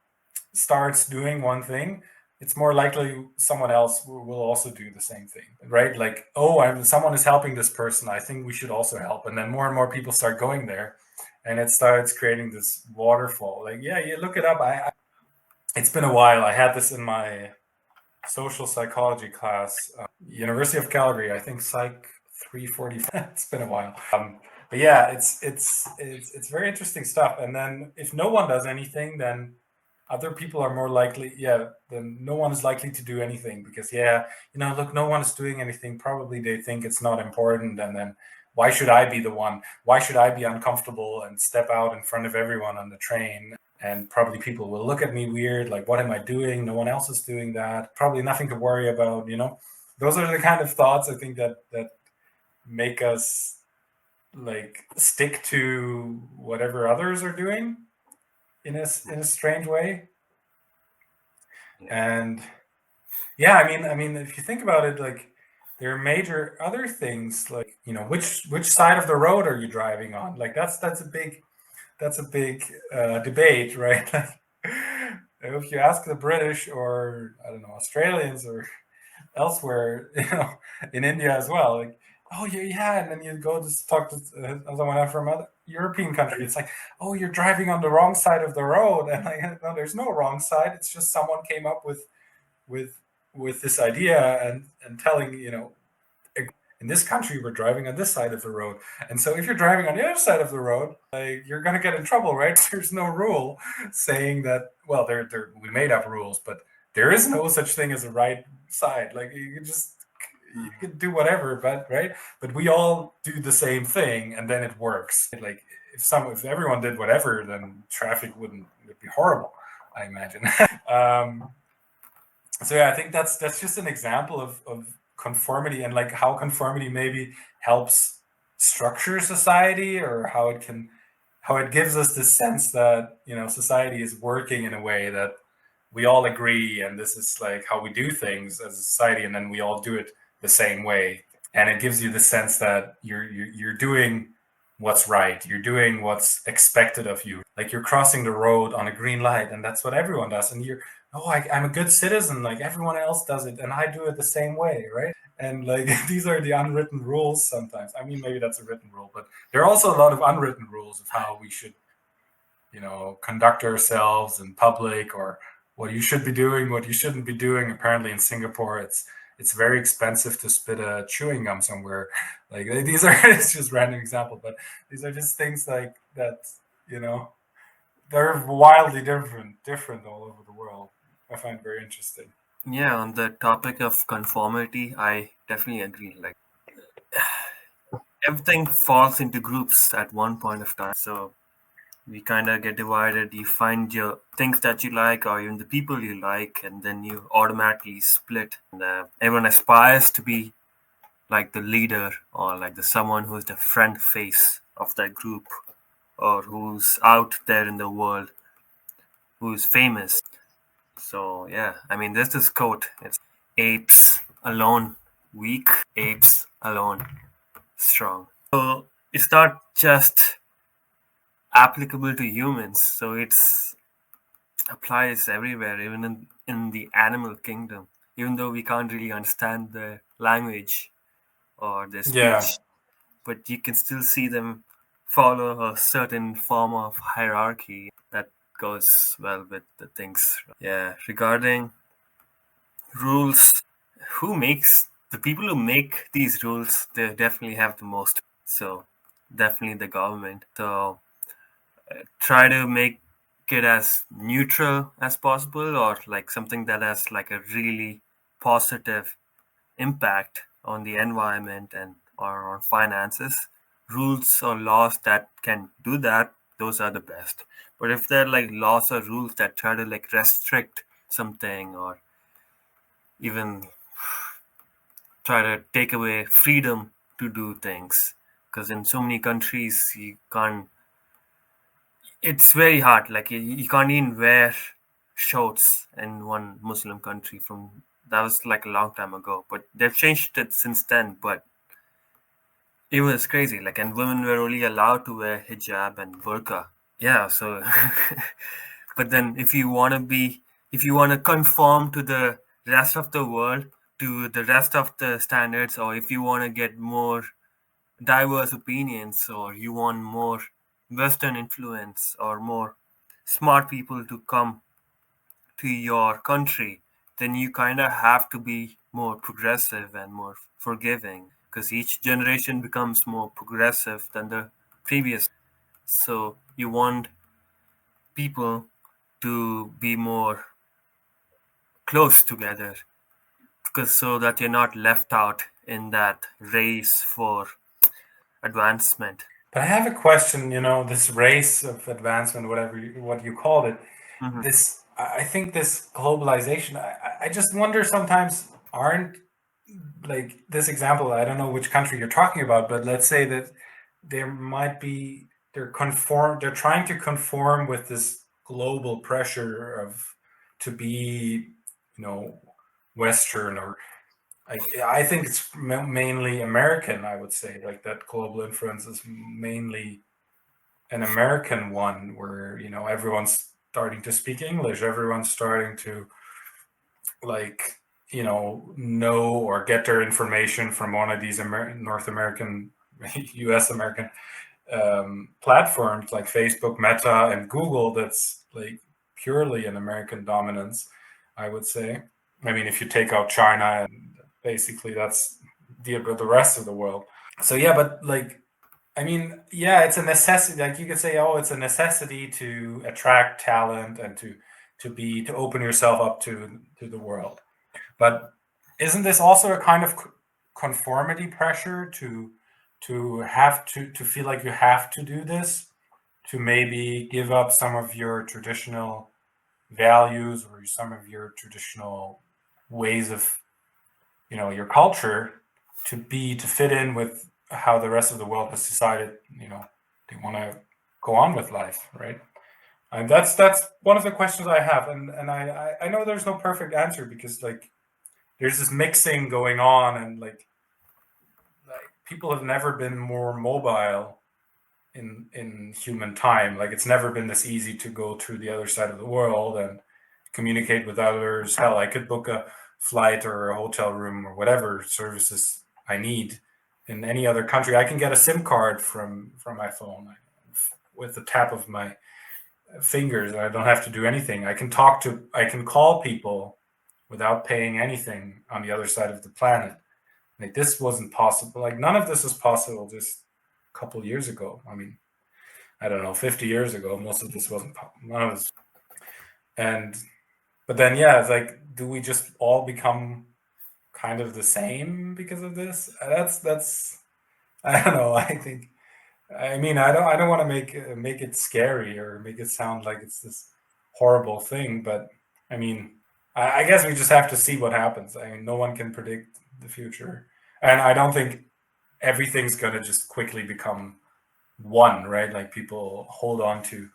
starts doing one thing, it's more likely someone else will also do the same thing, right? Like, oh, someone is helping this person, I think we should also help, and then more and more people start going there, and it starts creating this waterfall. Like, yeah, you look it up. It's been a while. I had this in my social psychology class, University of Calgary. I think Psych 345. It's been a while. But yeah, it's very interesting stuff. And then if no one does anything, then other people are more likely. Yeah, then no one is likely to do anything because yeah, look, no one is doing anything. Probably they think it's not important, and then why should I be the one? Why should I be uncomfortable and step out in front of everyone on the train? And probably people will look at me weird, like, what am I doing? No one else is doing that. Probably nothing to worry about. Those are the kind of thoughts I think that make us like stick to whatever others are doing in a strange way. Yeah. And yeah, I mean, if you think about it, like there are major other things, like which side of the road are you driving on? Like that's a big debate, right? Like, if you ask the British, or I don't know, Australians, or elsewhere, in India as well, like, oh yeah, yeah, and then you go to talk to someone from other European country, it's like, oh, you're driving on the wrong side of the road, and like, no, there's no wrong side. It's just someone came up with with this idea and telling, in this country we're driving on this side of the road, and so if you're driving on the other side of the road, like, you're going to get in trouble, right? There's no rule saying that, well, we made up rules, but there is no such thing as a right side. Like, you can do whatever, but right, but we all do the same thing, and then it works. Like, if everyone did whatever, then traffic would be horrible, I imagine. um, so yeah, I think that's just an example of conformity, and like how conformity maybe helps structure society, or how it gives us this sense that society is working in a way that we all agree, and this is like how we do things as a society, and then we all do it the same way, and it gives you the sense that you're doing what's right. You're doing what's expected of you. Like you're crossing the road on a green light, and that's what everyone does. And you're, I'm a good citizen, like everyone else does it, and I do it the same way, right? And like these are the unwritten rules sometimes. I mean, maybe that's a written rule, but there are also a lot of unwritten rules of how we should, conduct ourselves in public, or what you should be doing, what you shouldn't be doing. Apparently in Singapore, it's very expensive to spit a chewing gum somewhere. Like these are it's just random example, but these are just things like that, you know, they're wildly different all over the world. I find very interesting. Yeah, on the topic of conformity, I definitely agree. Like everything falls into groups at one point of time. So we kind of get divided. You find your things that you like, or even the people you like, and then you automatically split. And everyone aspires to be like the leader, or like the someone who's the front face of that group, or who's out there in the world, who's famous. So yeah, I mean, there's this quote. It's apes alone weak, apes alone strong. So it's not just applicable to humans. So it's applies everywhere, even in the animal kingdom. Even though we can't really understand their language or their Yeah. speech, but you can still see them follow a certain form of hierarchy that goes well with the things. Yeah, regarding rules, who makes the people who make these rules, they definitely have the most. So definitely the government. So try to make it as neutral as possible, or like something that has like a really positive impact on the environment and or on finances. Rules or laws that can do that, those are the best. But if they're like laws or rules that try to like restrict something, or even try to take away freedom to do things, because in so many countries you can't, it's very hard, like you can't even wear shorts in one Muslim country. From that was like a long time ago, but they've changed it since then. But it was crazy, like, and women were only allowed to wear hijab and burqa. Yeah, so but then if you want to conform to the rest of the world, to the rest of the standards, or if you want to get more diverse opinions, or you want more Western influence, or more smart people to come to your country, then you kind of have to be more progressive and more forgiving, because each generation becomes more progressive than the previous. So you want people to be more close together, because so that you're not left out in that race for advancement. But I have a question, this race of advancement, what you call it, Mhm. I think this globalization, I just wonder sometimes, aren't, like this example, I don't know which country you're talking about, but let's say that there might be, they're trying to conform with this global pressure of to be, Western, or I think it's mainly American. I would say like that global influence is mainly an American one, where everyone's starting to speak English, everyone's starting to like know or get their information from one of these North American, U.S. American platforms like Facebook, Meta, and Google. That's like purely an American dominance, I would say. I mean, if you take out China, and basically that's the rest of the world. So yeah, but like, I mean, yeah, it's a necessity. Like you could say, oh, it's a necessity to attract talent and to open yourself up to the world. But isn't this also a kind of conformity pressure to have to feel like you have to do this, to maybe give up some of your traditional values or some of your traditional ways of your culture, to fit in with how the rest of the world has decided they want to go on with life, right? And that's one of the questions I have, and I know there's no perfect answer, because like there's this mixing going on, and like people have never been more mobile in human time. Like it's never been this easy to go to the other side of the world and communicate with others. Hell, I could book a flight or a hotel room or whatever services I need in any other country. I can get a SIM card from my phone with the tap of my fingers. I don't have to do anything. I can call people without paying anything on the other side of the planet. Like this wasn't possible. Like none of this was possible just a couple years ago. I mean, I don't know, 50 years ago, most of this wasn't none of this. But then yeah, it's like, do we just all become kind of the same because of this? That's I don't know. I mean, I don't want to make it scary or make it sound like it's this horrible thing, but I mean, I guess we just have to see what happens. I mean, no one can predict the future, and I don't think everything's gonna just quickly become one, right? Like people hold on to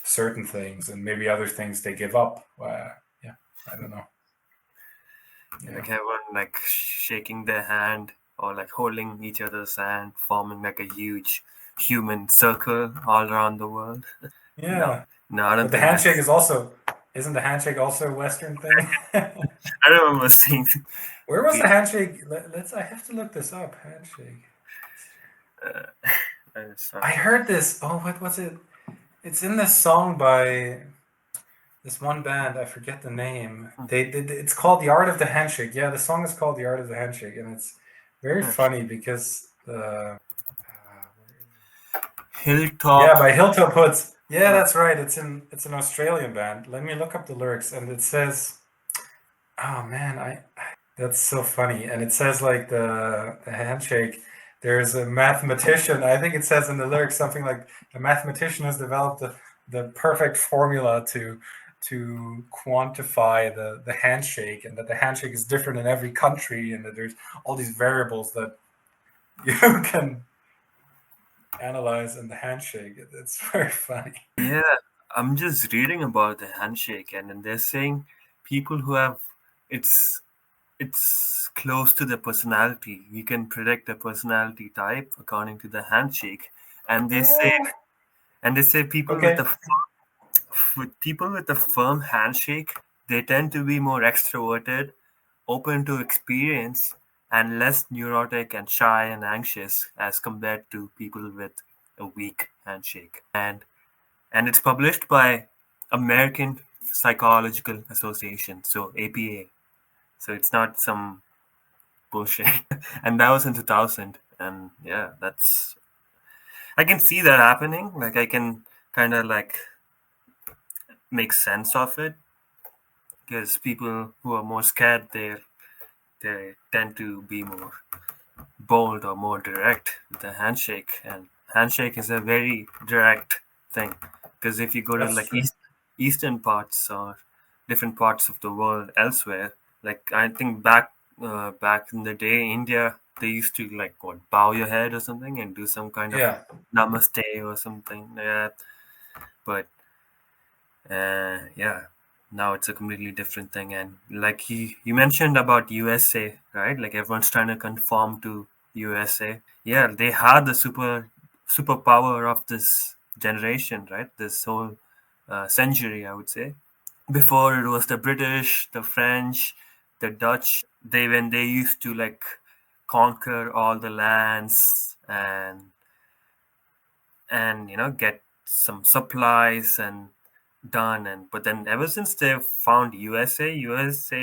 certain things, and maybe other things they give up. Yeah, I don't know. Like everyone like shaking their hand or like holding each other's hand, forming like a huge human circle all around the world. Yeah. No, I don't But the think handshake that's. is also, isn't the handshake also a Western thing? I remember seeing. Where was the handshake? I have to look this up. Handshake. I heard this. Oh, what was it? It's in this song by this one band. I forget the name. It's called The Art of the Handshake. Yeah, the song is called The Art of the Handshake, and it's very funny because Hilltop. yeah, by Hilltop Hoods. Yeah, that's right. It's an Australian band. Let me look up the lyrics, and it says, "Oh man, that's so funny." And it says like the handshake. There's a mathematician. I think it says in the lyrics something like a mathematician has developed the perfect formula to quantify the handshake, and that the handshake is different in every country, and that there's all these variables that you can analyze in the handshake. It's very funny. Yeah, I'm just reading about the handshake, and then they're saying people who have it's it's close to the personality. You can predict the personality type according to the handshake, and they say people with Okay. the with people with a firm handshake, they tend to be more extroverted, open to experience, and less neurotic and shy and anxious as compared to people with a weak handshake. And it's published by American Psychological Association, so APA. So it's not some bullshit. And that was in 2000. And yeah, I can see that happening. Like I can kind of like make sense of it because people who are more scared, they tend to be more bold or more direct with the handshake. And handshake is a very direct thing because if you go to That's like true. eastern parts or different parts of the world elsewhere, like I think back in the day, India, they used to like bow your head or something and do some kind of Yeah. namaste or something like that. But yeah, now it's a completely different thing. And like you mentioned about USA, right? Like everyone's trying to conform to USA. Yeah, they had the superpower of this generation, right? This whole century, I would say. Before it was the British, the French, the Dutch. When they used to like conquer all the lands and get some supplies and done. And but then ever since they've found USA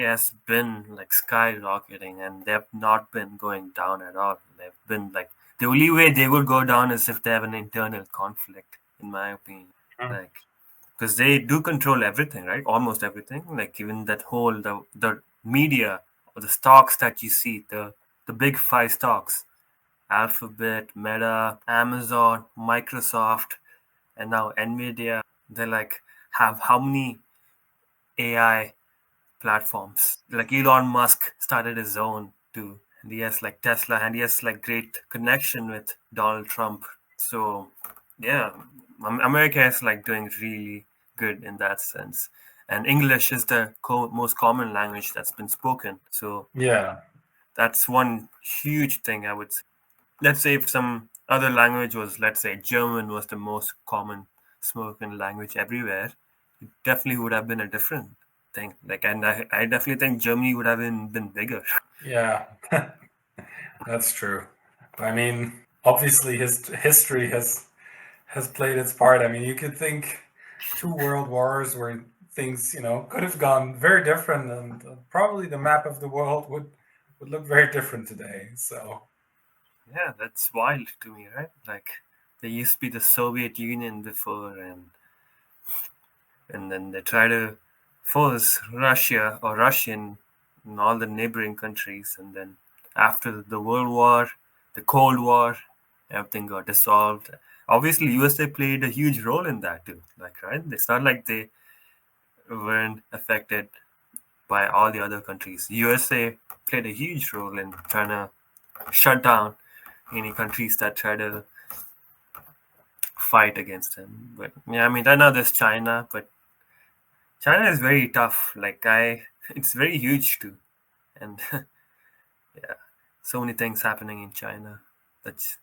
has been like skyrocketing, and they've not been going down at all. They've been like, the only way they would go down is if they have an internal conflict, in my opinion. Like, because they do control everything, right? Almost everything. Like even that whole the media or the stocks that you see, the big five stocks: Alphabet, Meta, Amazon, Microsoft, and now Nvidia. They like have how many AI platforms? Like Elon Musk started his own too. And he has like Tesla, and he has like great connection with Donald Trump. So yeah, America is like doing really good in that sense. And English is the most common language that's been spoken. So Yeah. that's one huge thing I would say. Let's say if some other language was, let's say, German was the most common spoken language everywhere, it definitely would have been a different thing. Like, and I definitely think Germany would have been bigger. Yeah, that's true. I mean, obviously, his history has played its part. I mean, you could think 2 world wars where things, could have gone very different, and probably the map of the world would look very different today. So, Yeah, that's wild to me, right? Like, there used to be the Soviet Union before, and then they try to force Russia or Russian and all the neighboring countries, and then after the World War, the Cold War, everything got dissolved. Obviously, USA played a huge role in that too. Like, right? It's not like they weren't affected by all the other countries. USA played a huge role in trying to shut down any countries that try to fight against him. But yeah, I mean, I know there's China, but China is very tough. It's very huge too, and yeah, so many things happening in China.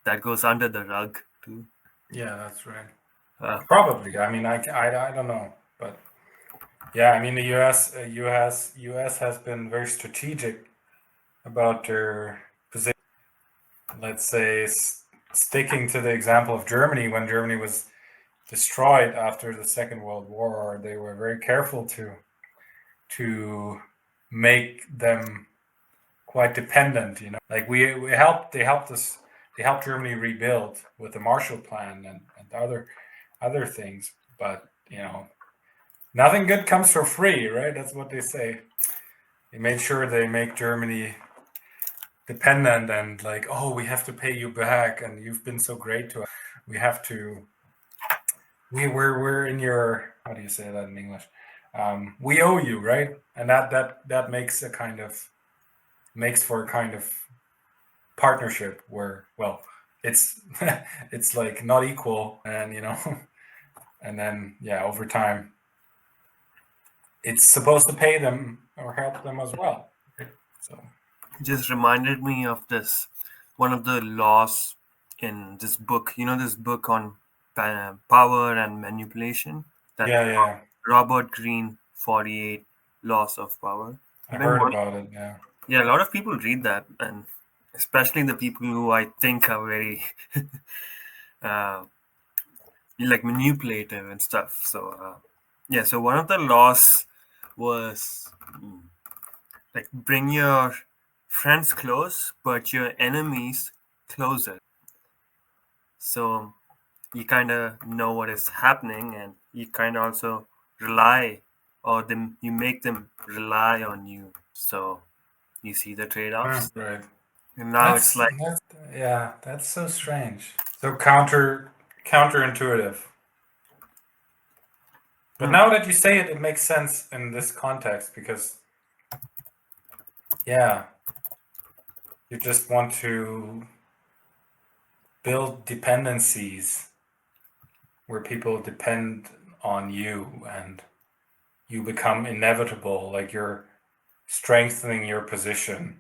That goes under the rug too. yeah, that's right. Uh, Probably. I mean, I don't know, but yeah, I mean, the U.S. has been very strategic about their position. Let's say sticking to the example of Germany, when Germany was destroyed after the Second World War, they were very careful to make them quite dependent. Like we helped, they helped Germany rebuild with the Marshall Plan and other things. But nothing good comes for free, right? That's what they say. They made sure they make Germany dependent and like, oh, we have to pay you back, and you've been so great to us. We have to. We're in your, how do you say that in English? We owe you, right? And that makes for a kind of partnership where, well, it's it's like not equal, and and then yeah, over time it's supposed to pay them or help them as well. So just reminded me of this one of the laws in this book. You know, this book on power and manipulation. That yeah, Robert Greene 48 Laws of Power. I I think heard about it. Yeah, yeah, a lot of people read that, and especially the people who I think are very uh, like manipulative and stuff. So yeah, so one of the laws was like bring your friends close, but your enemies closer. So you kind of know what is happening, and you kind of also rely, or them you make them rely on you. So you see the trade-offs, right. and now it's like That's yeah, that's so strange. So counterintuitive. But hmm, now that you say it, it makes sense in this context because yeah, you just want to build dependencies where people depend on you and you become inevitable, like you're strengthening your position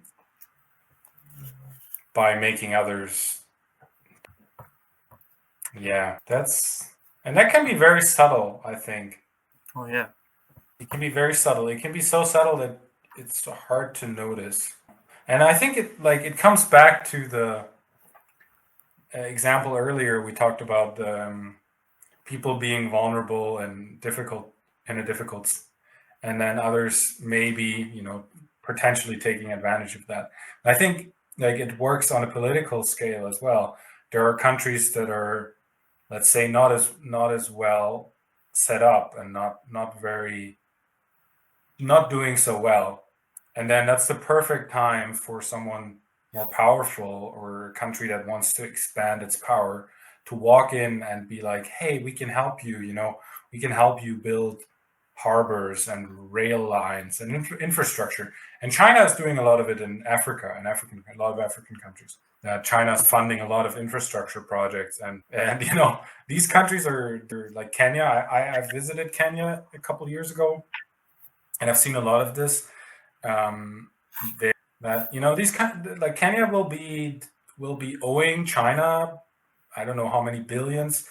by making others. Yeah, and that can be very subtle, I think. oh yeah, It can be very subtle. It can be so subtle that it's hard to notice. And I think it comes back to the example earlier we talked about the people being vulnerable and difficult in a difficult, and then others maybe potentially taking advantage of that. I think like it works on a political scale as well. There are countries that are, let's say, not as well set up and not doing so well, and then that's the perfect time for someone more powerful or a country that wants to expand its power to walk in and be like, hey, we can help you, we can help you build harbors and rail lines and infrastructure. And China is doing a lot of it in Africa and a lot of African countries. China is funding a lot of infrastructure projects, and these countries they're like Kenya. I visited Kenya a couple of years ago, and I've seen a lot of this. That these like Kenya will be owing China I don't know how many billions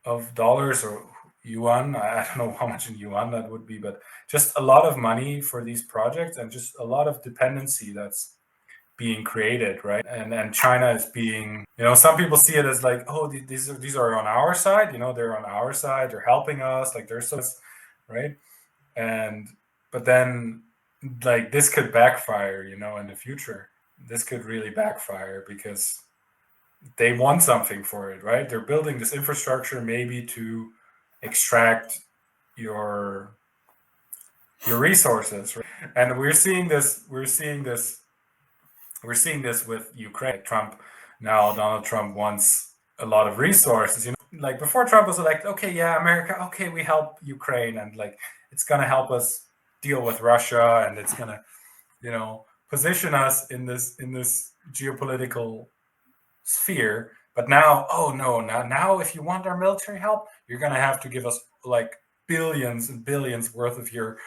of dollars or yuan. I don't know how much in yuan that would be, but just a lot of money for these projects and just a lot of dependency that's being created, right? And China is being, some people see it as like, oh, these are on our side, they're on our side, they're helping us, like they're so, right? But then like this could backfire, in the future. This could really backfire because they want something for it, right? They're building this infrastructure maybe to extract your resources, right? And we're seeing this with Ukraine. Donald Trump wants a lot of resources. Like before Trump was elected, okay, yeah, America, okay, we help Ukraine, and like it's gonna help us deal with Russia, and it's gonna, position us in this geopolitical sphere. But now, oh no, now if you want our military help, you're gonna have to give us like billions and billions worth of your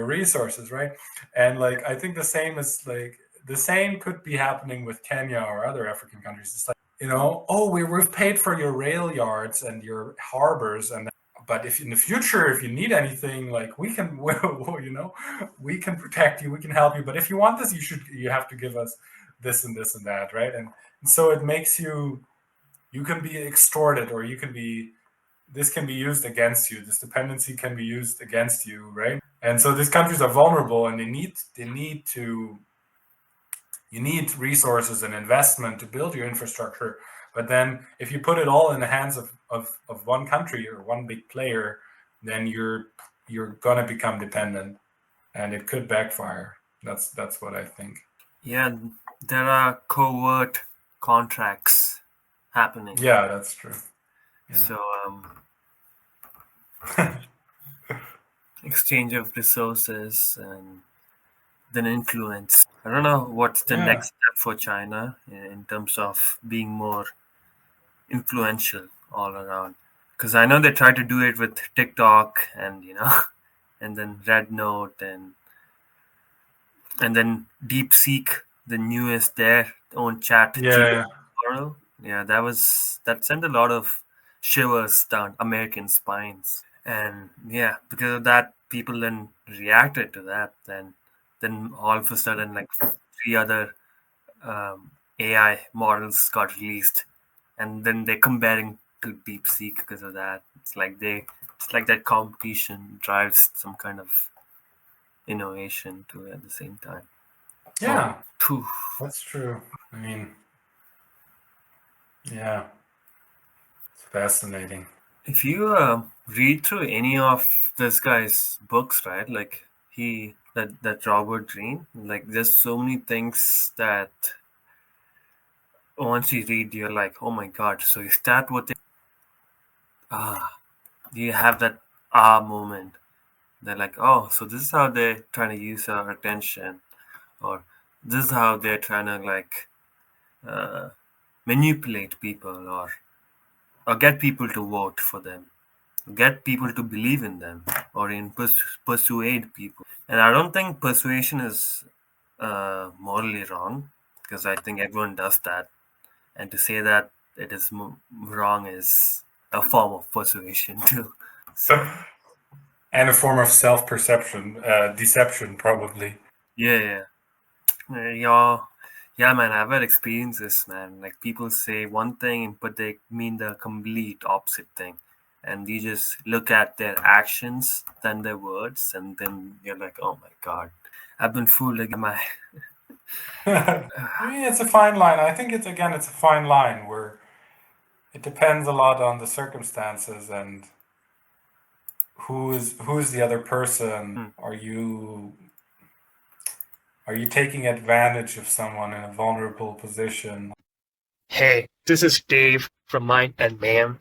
resources, right? And like I think the same could be happening with Kenya or other African countries. It's like, oh, we've paid for your rail yards and your harbors, but if in the future, if you need anything, like we can, we can protect you, we can help you. But if you want this, you have to give us this and this and that, right? And so it makes you can be extorted, or this can be used against you. This dependency can be used against you, right? And so these countries are vulnerable, and you need resources and investment to build your infrastructure. But then if you put it all in the hands of one country or one big player, then you're gonna become dependent, and it could backfire. That's what I think. Yeah, there are covert contracts happening. Yeah, that's true. Yeah. So exchange of resources and then influence. I don't know what's the next step for China in terms of being more influential all around. Because I know they tried to do it with TikTok and and then Red Note and then DeepSeek, the newest their own chat. Yeah. Yeah, that sent a lot of shivers down American spines. And yeah, because of that, people then reacted to that. Then all of a sudden, like 3 other AI models got released, and then they're comparing to DeepSeek because of that. It's like that competition drives some kind of innovation to it at the same time. Yeah, that's true. I mean, yeah, it's fascinating. If you read through any of this guy's books, right, like that Robert Greene, like there's so many things that once you read, you're like, oh my god, so is that what they you have that moment. They're like, oh, so this is how they're trying to use our attention, or this is how they're trying to like manipulate people, or get people to vote for them, get people to believe in them, or in persuade people. And I don't think persuasion is morally wrong, because I think everyone does that. And to say that it is wrong is a form of persuasion too. And a form of self-perception, deception, probably. Yeah, man. I've had experiences, man. Like people say one thing, but they mean the complete opposite thing, and you just look at their actions than their words, and then you're like, oh my god, I've been fooled again. I mean, it's a fine line. I think it's a fine line where it depends a lot on the circumstances and who's the other person. Are you taking advantage of someone in a vulnerable position? Hey, this is Dave from Mind Mayhem.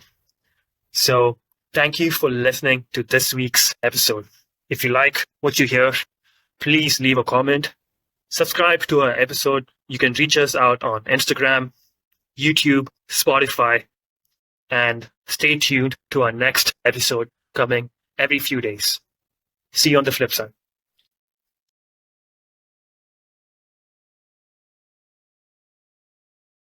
So thank you for listening to this week's episode. If you like what you hear, please leave a comment. Subscribe to our episode. You can reach us out on Instagram, YouTube, Spotify, and stay tuned to our next episode coming every few days. See you on the flip side.